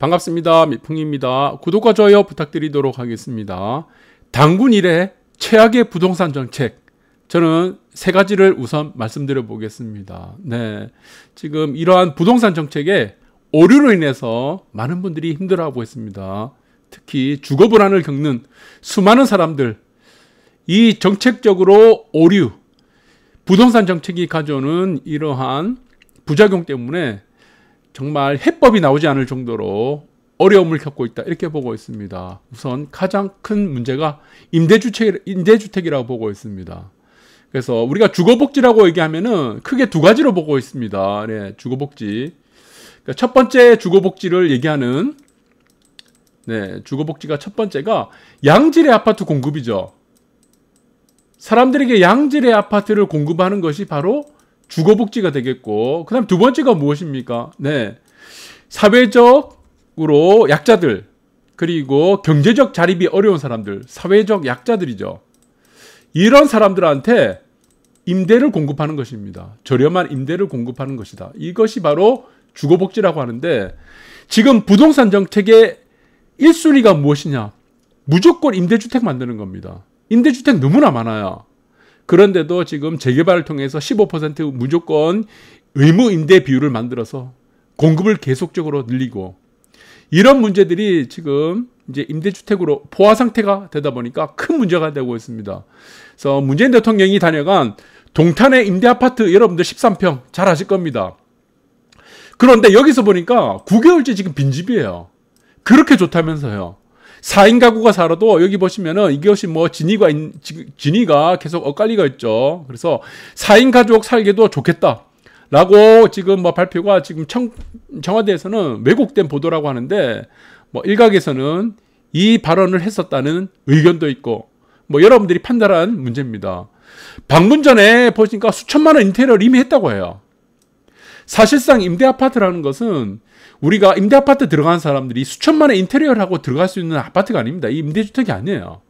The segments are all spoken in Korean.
반갑습니다. 미풍입니다. 구독과 좋아요 부탁드리도록 하겠습니다. 당군 이래 최악의 부동산 정책. 저는 세 가지를 우선 말씀드려 보겠습니다. 네. 지금 이러한 부동산 정책에 오류로 인해서 많은 분들이 힘들어하고 있습니다. 특히 주거 불안을 겪는 수많은 사람들, 이 정책적으로 오류, 부동산 정책이 가져오는 이러한 부작용 때문에 정말 해법이 나오지 않을 정도로 어려움을 겪고 있다, 이렇게 보고 있습니다. 우선 가장 큰 문제가 임대주택이라고 보고 있습니다. 그래서 우리가 주거복지라고 얘기하면은 크게 두 가지로 보고 있습니다. 네, 주거복지. 그러니까 첫 번째 주거복지를 얘기하는, 주거복지가 첫 번째가 양질의 아파트 공급이죠. 사람들에게 양질의 아파트를 공급하는 것이 바로 주거복지가 되겠고, 그 다음 두 번째가 무엇입니까? 사회적으로 약자들, 그리고 경제적 자립이 어려운 사람들, 사회적 약자들이죠. 이런 사람들한테 임대를 공급하는 것입니다. 저렴한 임대를 공급하는 것이다. 이것이 바로 주거복지라고 하는데, 지금 부동산 정책의 1순위가 무엇이냐? 무조건 임대주택 만드는 겁니다. 임대주택 너무나 많아요. 그런데도 지금 재개발을 통해서 15% 무조건 의무 임대 비율을 만들어서 공급을 계속적으로 늘리고, 이런 문제들이 지금 이제 임대주택으로 포화 상태가 되다 보니까 큰 문제가 되고 있습니다. 그래서 문재인 대통령이 다녀간 동탄의 임대 아파트, 여러분들 13평 잘 아실 겁니다. 그런데 여기서 보니까 9개월째 지금 빈집이에요. 그렇게 좋다면서요. 4인 가구가 살아도 여기 보시면은 이것이 뭐 진위가 계속 엇갈리고 있죠. 그래서 4인 가족 살기도 좋겠다 라고 지금 뭐 발표가 지금 청와대에서는 왜곡된 보도라고 하는데, 뭐 일각에서는 이 발언을 했었다는 의견도 있고, 뭐 여러분들이 판단한 문제입니다. 방문 전에 보니까 수천만 원 인테리어를 이미 했다고 해요. 사실상 임대 아파트라는 것은 우리가 임대 아파트 들어간 사람들이 수천만 원 인테리어를 하고 들어갈 수 있는 아파트가 아닙니다. 이 임대주택이 아니에요.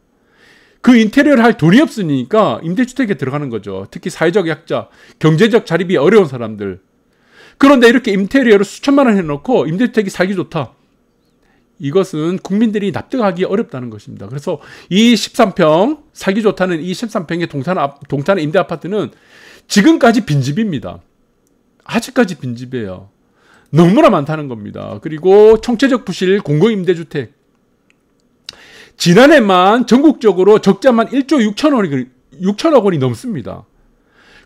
그 인테리어를 할 돈이 없으니까 임대주택에 들어가는 거죠. 특히 사회적 약자, 경제적 자립이 어려운 사람들. 그런데 이렇게 인테리어를 수천만 원 해놓고 임대주택이 살기 좋다. 이것은 국민들이 납득하기 어렵다는 것입니다. 그래서 이 13평, 살기 좋다는 이 13평의 동탄의 임대 아파트는 지금까지 빈집입니다. 아직까지 빈집이에요. 너무나 많다는 겁니다. 그리고 총체적 부실 공공임대주택. 지난해만 전국적으로 적자만 1조 6천억 원이 넘습니다.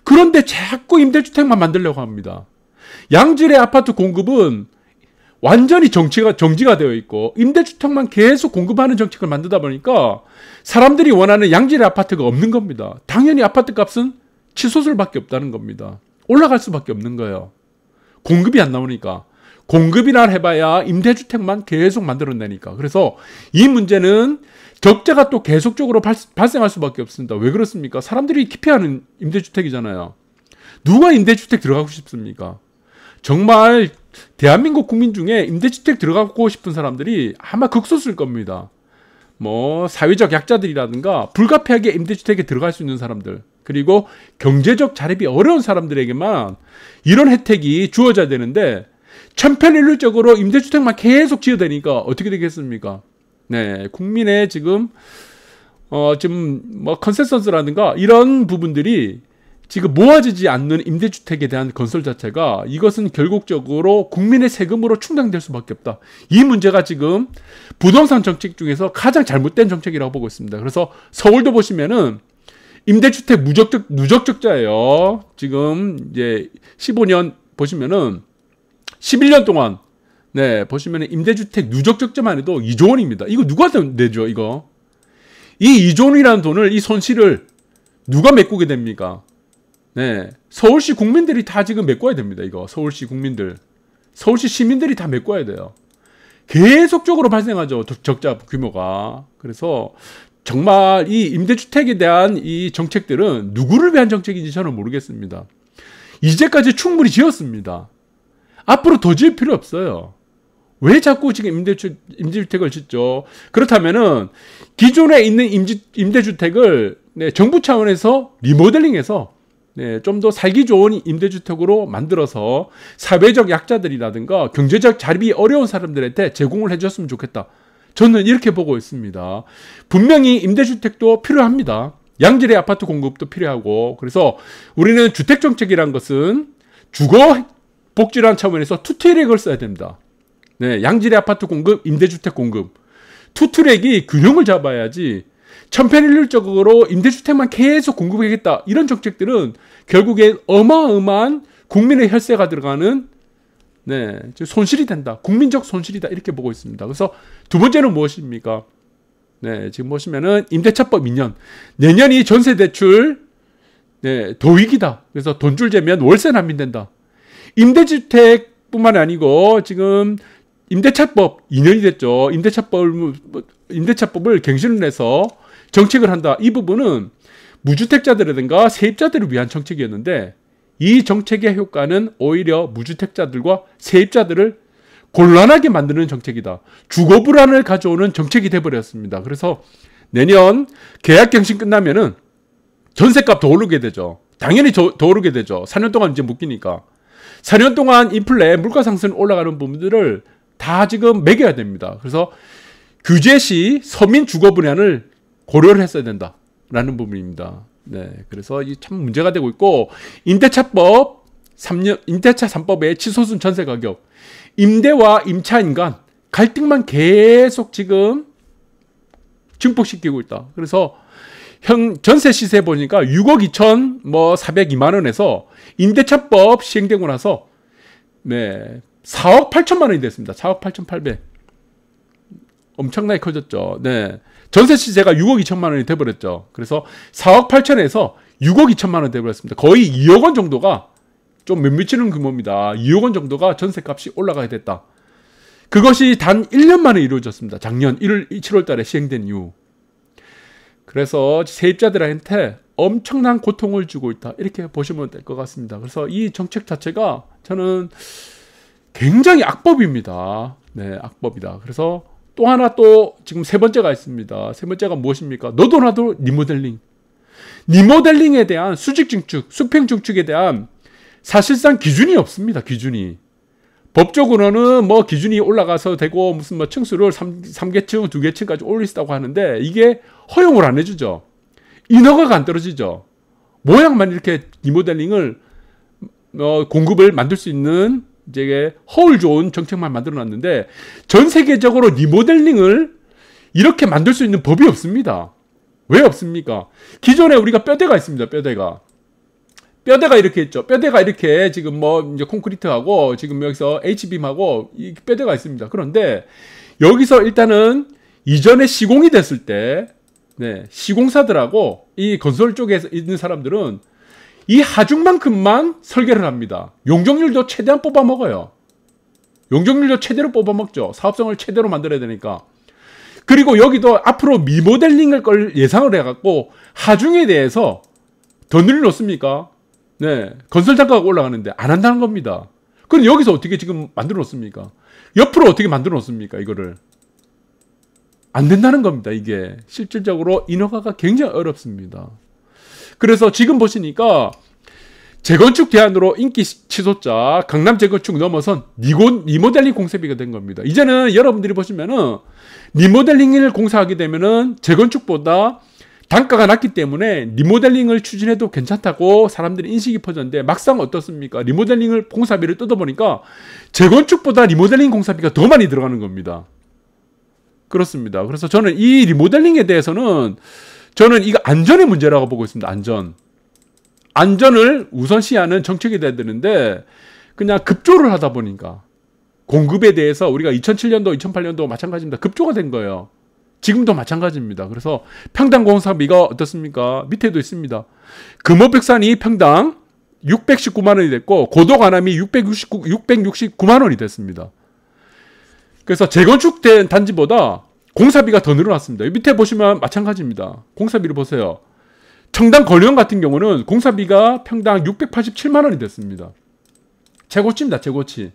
그런데 자꾸 임대주택만 만들려고 합니다. 양질의 아파트 공급은 완전히 정지가 되어 있고, 임대주택만 계속 공급하는 정책을 만들다 보니까 사람들이 원하는 양질의 아파트가 없는 겁니다. 당연히 아파트 값은 치솟을 밖에 없다는 겁니다. 올라갈 수밖에 없는 거예요. 공급이 안 나오니까. 공급이나 해봐야 임대주택만 계속 만들어내니까. 그래서 이 문제는 적자가 또 계속적으로 발생할 수밖에 없습니다. 왜 그렇습니까? 사람들이 기피하는 임대주택이잖아요. 누가 임대주택 들어가고 싶습니까? 정말 대한민국 국민 중에 임대주택 들어가고 싶은 사람들이 아마 극소수일 겁니다. 뭐 사회적 약자들이라든가 불가피하게 임대주택에 들어갈 수 있는 사람들, 그리고 경제적 자립이 어려운 사람들에게만 이런 혜택이 주어져야 되는데, 천편일률적으로 임대주택만 계속 지어대니까 어떻게 되겠습니까? 국민의 지금 뭐 컨센서스라든가 이런 부분들이 지금 모아지지 않는 임대주택에 대한 건설 자체가, 이것은 결국적으로 국민의 세금으로 충당될 수밖에 없다. 이 문제가 지금 부동산 정책 중에서 가장 잘못된 정책이라고 보고 있습니다. 그래서 서울도 보시면은 임대주택 누적 적자예요. 지금 이제 15년 보시면은 11년 동안 보시면은 임대주택 누적 적자만 해도 2조 원입니다. 이거 누가 내죠, 이거? 이 2조 원이라는 돈을, 이 손실을 누가 메꾸게 됩니까? 서울시 국민들이 다 지금 메꿔야 됩니다. 이거 서울시 국민들, 서울시 시민들이 다 메꿔야 돼요. 계속적으로 발생하죠, 적자 규모가. 그래서 정말 이 임대주택에 대한 이 정책들은 누구를 위한 정책인지 저는 모르겠습니다. 이제까지 충분히 지었습니다. 앞으로 더 지을 필요 없어요. 왜 자꾸 지금 임대주택을 짓죠? 그렇다면은 기존에 있는 임대주택을 정부 차원에서 리모델링해서 네, 좀 더 살기 좋은 임대주택으로 만들어서 사회적 약자들이라든가 경제적 자립이 어려운 사람들한테 제공을 해줬으면 좋겠다. 저는 이렇게 보고 있습니다. 분명히 임대주택도 필요합니다. 양질의 아파트 공급도 필요하고, 그래서 우리는 주택정책이란 것은 주거 복지라는 차원에서 투트랙을 써야 됩니다. 네, 양질의 아파트 공급, 임대주택 공급. 투트랙이 균형을 잡아야지 천편일률적으로 임대주택만 계속 공급하겠다, 이런 정책들은 결국에 어마어마한 국민의 혈세가 들어가는 네, 손실이 된다. 국민적 손실이다. 이렇게 보고 있습니다. 그래서 두 번째는 무엇입니까? 네, 지금 보시면은 임대차법 2년. 내년이 전세대출 네, 도입이다. 그래서 돈줄 재면 월세 난민된다. 임대주택뿐만 아니고 지금 임대차법 2년이 됐죠. 임대차법을 갱신을 해서 정책을 한다. 이 부분은 무주택자들이라든가 세입자들을 위한 정책이었는데, 이 정책의 효과는 오히려 무주택자들과 세입자들을 곤란하게 만드는 정책이다. 주거 불안을 가져오는 정책이 돼버렸습니다. 그래서 내년 계약갱신 끝나면은 전셋값 더 오르게 되죠. 당연히 더 오르게 되죠. 4년 동안 이제 묶이니까. 4년 동안 인플레, 물가 상승 올라가는 부분들을 다 지금 매겨야 됩니다. 그래서 규제 시 서민 주거 분야를 고려를 했어야 된다라는 부분입니다. 네, 그래서 이 참 문제가 되고 있고, 임대차법 3년, 임대차 3법의 치솟은 전세 가격, 임대와 임차 인간 갈등만 계속 지금 증폭시키고 있다. 그래서 전세 시세 보니까 6억 2천 402만 원에서 임대차법 시행되고 나서 네, 4억 8천만 원이 됐습니다. 4억 8,800. 엄청나게 커졌죠. 네. 전세 시세가 6억 2천만 원이 돼버렸죠. 그래서 4억 8천에서 6억 2천만 원 돼버렸습니다. 거의 2억 원 정도가 좀 못 미치는 규모입니다. 2억 원 정도가 전세값이 올라가게 됐다. 그것이 단 1년 만에 이루어졌습니다. 작년 7월 달에 시행된 이후. 그래서 세입자들한테 엄청난 고통을 주고 있다. 이렇게 보시면 될 것 같습니다. 그래서 이 정책 자체가 저는 굉장히 악법입니다. 네, 악법이다. 그래서 또 하나 또 지금 세 번째가 있습니다. 세 번째가 무엇입니까? 너도 나도 리모델링. 리모델링에 대한 수직 증축, 수평 증축에 대한 사실상 기준이 없습니다. 기준이. 법적으로는 뭐 기준이 올라가서 되고 무슨 뭐 층수를 3계층, 2계층까지 올릴 수 있다고 하는데 이게 허용을 안 해주죠. 인허가가 안 떨어지죠. 모양만 이렇게 리모델링을 공급을 만들 수 있는 이제 허울 좋은 정책만 만들어놨는데 전 세계적으로 리모델링을 이렇게 만들 수 있는 법이 없습니다. 왜 없습니까? 기존에 우리가 뼈대가 있습니다. 뼈대가 이렇게 있죠. 뼈대가 이렇게 지금 뭐 이제 콘크리트하고 지금 여기서 H빔하고 이 뼈대가 있습니다. 그런데 여기서 일단은 이전에 시공이 됐을 때 네, 시공사들하고 이 건설 쪽에 있는 사람들은 이 하중만큼만 설계를 합니다. 용적률도 최대한 뽑아먹어요. 용적률도 최대로 뽑아먹죠. 사업성을 최대로 만들어야 되니까. 그리고 여기도 앞으로 리모델링을 걸 예상을 해갖고 하중에 대해서 더 늘려놓습니까? 네, 건설 단가가 올라가는데 안 한다는 겁니다. 그럼 여기서 어떻게 지금 만들어 놓습니까? 옆으로 어떻게 만들어 놓습니까? 이거를 안 된다는 겁니다. 이게 실질적으로 인허가가 굉장히 어렵습니다. 그래서 지금 보시니까 재건축 대안으로 인기 치솟자 강남 재건축 넘어선 리모델링 공사비가 된 겁니다. 이제는 여러분들이 보시면은 리모델링을 공사하게 되면은 재건축보다 단가가 낮기 때문에 리모델링을 추진해도 괜찮다고 사람들이 인식이 퍼졌는데 막상 어떻습니까? 리모델링을 공사비를 뜯어보니까 재건축보다 리모델링 공사비가 더 많이 들어가는 겁니다. 그렇습니다. 그래서 저는 이 리모델링에 대해서는 저는 이거 안전의 문제라고 보고 있습니다. 안전을 우선시하는 정책이 돼야 되는데 그냥 급조를 하다 보니까 공급에 대해서 우리가 2007년도, 2008년도 마찬가지입니다. 급조가 된 거예요. 지금도 마찬가지입니다. 그래서 평당 공사비가 어떻습니까? 밑에도 있습니다. 금호백산이 평당 619만 원이 됐고 고도관암이 669만 원이 됐습니다. 그래서 재건축된 단지보다 공사비가 더 늘어났습니다. 밑에 보시면 마찬가지입니다. 공사비를 보세요. 청담 권영 같은 경우는 공사비가 평당 687만 원이 됐습니다. 최고치입니다. 최고치.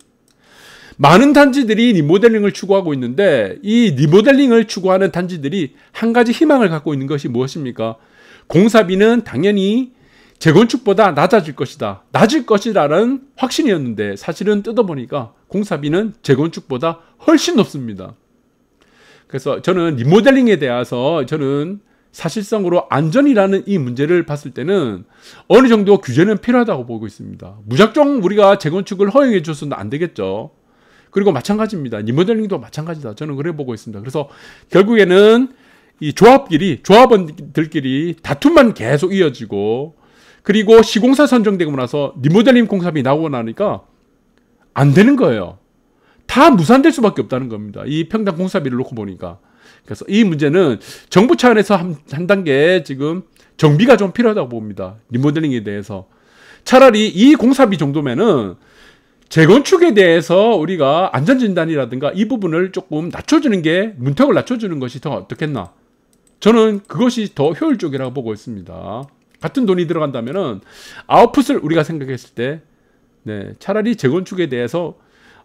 많은 단지들이 리모델링을 추구하고 있는데 이 리모델링을 추구하는 단지들이 한 가지 희망을 갖고 있는 것이 무엇입니까? 공사비는 당연히 재건축보다 낮아질 것이다. 낮을 것이라는 확신이었는데 사실은 뜯어보니까 공사비는 재건축보다 훨씬 높습니다. 그래서 저는 리모델링에 대해서 저는 사실상으로 안전이라는 이 문제를 봤을 때는 어느 정도 규제는 필요하다고 보고 있습니다. 무작정 우리가 재건축을 허용해 줘서는 안 되겠죠. 그리고 마찬가지입니다. 리모델링도 마찬가지다. 저는 그래 보고 있습니다. 그래서 결국에는 이 조합원들끼리 다툼만 계속 이어지고, 그리고 시공사 선정되고 나서 리모델링 공사비 나오고 나니까 안 되는 거예요. 다 무산될 수밖에 없다는 겁니다. 이 평당 공사비를 놓고 보니까. 그래서 이 문제는 정부 차원에서 한 단계 지금 정비가 좀 필요하다고 봅니다. 리모델링에 대해서. 차라리 이 공사비 정도면은 재건축에 대해서 우리가 안전진단이라든가 이 부분을 조금 낮춰주는 게, 문턱을 낮춰주는 것이 더 어떻겠나. 저는 그것이 더 효율적이라고 보고 있습니다. 같은 돈이 들어간다면은 아웃풋을 우리가 생각했을 때, 네, 차라리 재건축에 대해서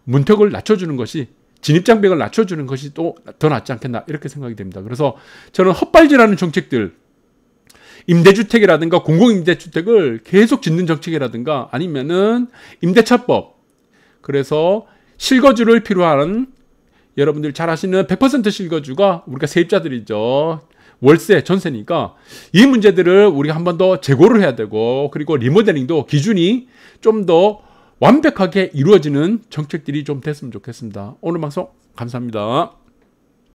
문턱을 낮춰주는 것이, 진입장벽을 낮춰주는 것이 또 더 낫지 않겠나, 이렇게 생각이 됩니다. 그래서 저는 헛발질하는 정책들, 임대주택이라든가 공공임대주택을 계속 짓는 정책이라든가 아니면은 임대차법, 그래서 실거주를 필요한, 여러분들 잘 아시는 100% 실거주가 우리가 세입자들이죠. 월세, 전세니까 이 문제들을 우리가 한 번 더 재고를 해야 되고, 그리고 리모델링도 기준이 좀 더 완벽하게 이루어지는 정책들이 좀 됐으면 좋겠습니다. 오늘 방송 감사합니다.